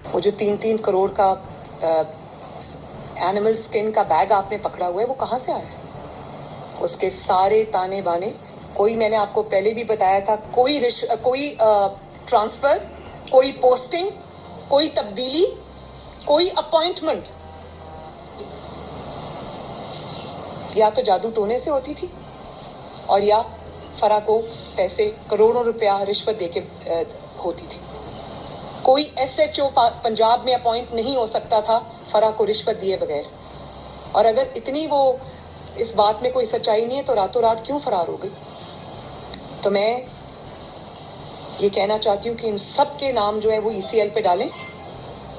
وہ جو 3 کروڑ کا اینیمل اسکن کا بیگ آپ نے پکڑا ہوا ہے وہ کہاں سے آیا ہے؟ اس کے سارے تانے بانے، کوئی، میں نے آپ کو پہلے بھی بتایا تھا، کوئی ٹرانسفر، کوئی پوسٹنگ، کوئی تبدیلی، کوئی اپوائنٹمنٹ یا تو جادو ٹونے سے ہوتی تھی اور یا فرا کو پیسے کروڑوں روپیہ رشوت دے کے ہوتی تھی. کوئی SHO پنجاب میں اپوائنٹ نہیں ہو سکتا تھا فرا کو رشوت دیے بغیر. اور اگر اتنی وہ اس بات میں کوئی سچائی نہیں ہے تو راتوں رات کیوں فرار ہو گئی؟ تو میں یہ کہنا چاہتی ہوں کہ ان سب کے نام جو ہے وہ ECL پہ ڈالیں.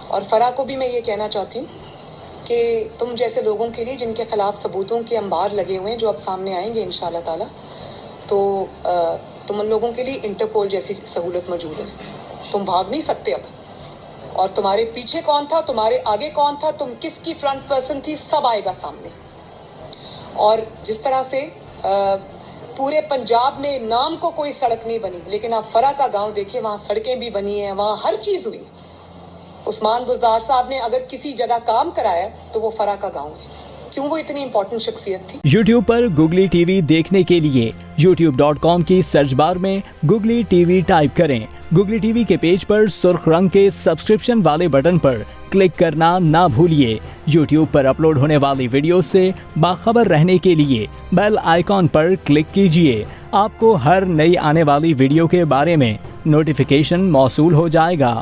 اور فرا کو بھی میں یہ کہنا چاہتی ہوں کہ تم جیسے لوگوں کے لیے جن کے خلاف ثبوتوں کے انبار لگے ہوئے ہیں جو اب سامنے آئیں گے انشاءاللہ تعالی، تو تم ان لوگوں کے لیے انٹرپول جیسی سہولت موجود ہے. تم بھاگ نہیں سکتے اب. اور تمہارے پیچھے کون تھا، تمہارے آگے کون تھا، تم کس کی فرنٹ پرسن تھی، سب آئے گا سامنے. اور جس طرح سے پورے پنجاب میں نام کو کوئی سڑک نہیں بنی، لیکن آپ فرا کا گاؤں دیکھیے، وہاں سڑکیں بھی بنی ہیں، وہاں ہر چیز ہوئی. عثمان بزدار صاحب نے اگر کسی جگہ کام کرایا تو وہ فرا کا گاؤں ہے. کیوں وہ اتنی امپورٹنٹ شخصیت تھی؟ یوٹیوب پر گوگلی ٹی وی دیکھنے کے لیے youtube.com کی سرچ بار میں گوگلی ٹی وی ٹائپ کریں. گوگلی ٹی وی کے پیج پر سرخ رنگ کے سبسکرپشن والے بٹن پر کلک کرنا نہ بھولیے. یوٹیوب پر اپلوڈ ہونے والی ویڈیو سے باخبر رہنے کے لیے بیل آئیکن پر کلک کیجیے. آپ کو ہر نئی آنے والی ویڈیو کے بارے میں نوٹیفیکیشن موصول ہو جائے گا.